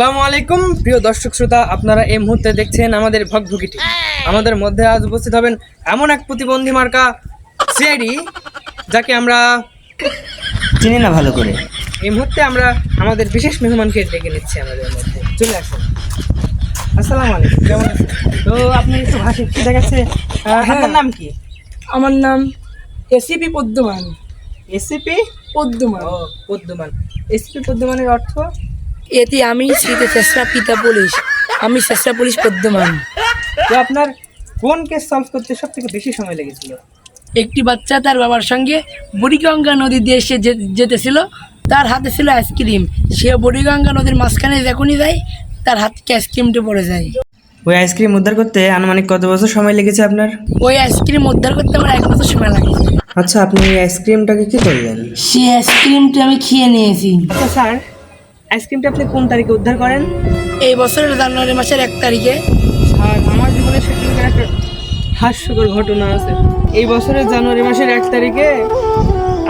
আসসালামু আলাইকুম প্রিয় দর্শক শ্রোতা, আপনারা এই মুহূর্তে দেখছেন আমাদের ভগভগিটি। আমাদের মধ্যে আজ উপস্থিত হবেন এমন এক প্রতিবন্ধী মার্কা সিআইডি, যাকে আমরা চিনি না ভালো করে। এই মুহূর্তে আমরা আমাদের বিশেষ মেহমানকে ডেকে নিচ্ছি আমাদের মধ্যে। চলে আসুন। আসসালামু আলাইকুম, কেমন আছেন? তো আপনি একটু ভাষা ঠিক আছে, আপনার নাম কি? আমার নাম এসিপি পদ্মমান। এসিপি পদ্মমান। ও পদ্মমান। এসিপি পদ্মমানের অর্থ? এতে আমি স্মৃতি চেষ্টা পিতা পুলিশ, আমি চেষ্টা পুলিশ পদ্মমান। তো আপনার কোন কেস সলভ করতে সব থেকে বেশি সময় লেগেছিল? একটি বাচ্চা তার বাবার সঙ্গে বুড়িগঙ্গা নদী দিয়ে সে যেতেছিল, তার হাতে ছিল আইসক্রিম। সে বুড়িগঙ্গা নদীর মাঝখানে যখনই যায় তার হাত থেকে আইসক্রিমটা পড়ে যায়। ওই আইসক্রিম উদ্ধার করতে আনুমানিক কত বছর সময় লেগেছে আপনার? ওই আইসক্রিম উদ্ধার করতে আমার 1 বছর সময় লাগছে। আচ্ছা, আপনি এই আইসক্রিমটাকে কি করলেন? সে আইসক্রিমটা আমি খেয়ে নিয়েছি। আচ্ছা স্যার, আইসক্রিমটা আপনি কোন তারিখে উদ্ধার করেন? এই বছরের জানুয়ারি মাসের 1 তারিখে। স্যার, আমার জীবনে সেদিন একটা হাস্যকর ঘটনা আছে। এই বছরের জানুয়ারি মাসের 1 তারিখে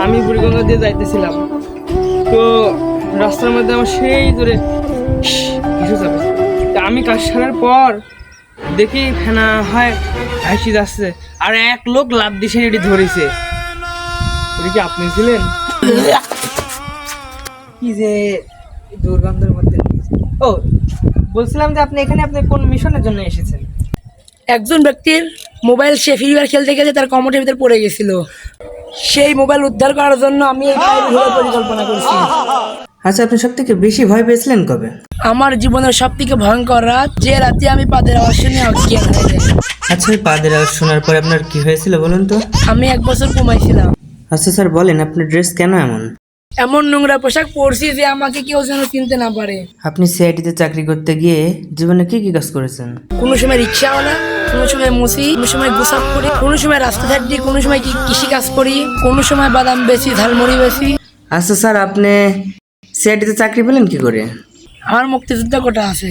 আমি বুড়িগঙ্গা দিয়ে যাইতেছিলাম। তো রাস্তার মধ্যে আমার সেই জোরে কিছু যাবে, তা আমি কাজ সারার পর দেখি ফেনা হয় ভাসি যাচ্ছে, আর এক লোক লাফ দিয়ে সেটি ধরেছে। ওটা কি আপনি ছিলেন? কি যে দুর্গন্ধের মধ্যে। ও, বলছিলাম যে আপনি এখানে আপনি কোন মিশনের জন্য এসেছেন? একজন ব্যক্তির মোবাইল সে ফ্রি ফায়ার খেলতে গেলে তার কমোডের ভিতরে পড়ে গেছিল। সেই মোবাইল উদ্ধার করার জন্য আমি এই পরিকল্পনা করছি। আচ্ছা, আপনি সব থেকে বেশি ভয় পেয়েছিলেন কবে? আমার জীবনের সব থেকে ভয়ঙ্কর রাত, যে রাতে আমি পাদের আওয়াজ শুনে অজ্ঞান হয়ে যাই। আচ্ছা, ওই পাদের আওয়াজ শোনার পরে আপনার কি হয়েছিল বলুন তো? আমি 1 বছর ঘুমাইছিলাম। আচ্ছা স্যার, বলেন আপনার ড্রেস কেন এমন? এমন নোংরা পোশাক পরছি যে আমাকে কেউ যেন চিনতে না পারে। আপনি সিআইডিতে চাকরি করতে গিয়ে জীবনে কি কি কাজ করেছেন? কোনো সময় রিক্সাওয়ালা, কোনো সময় মুসি, কোনো সময় গোসাপ করি, কোনো সময় রাস্তা থাকি, কোনো সময় কৃষি কাজ করি, কোনো সময় বাদাম বেশি, ঝালমুড়ি বেশি। আচ্ছা স্যার, আপনি সিআইডিতে চাকরি পেলেন কি করে? আমার মুক্তিযুদ্ধ কোটা আছে।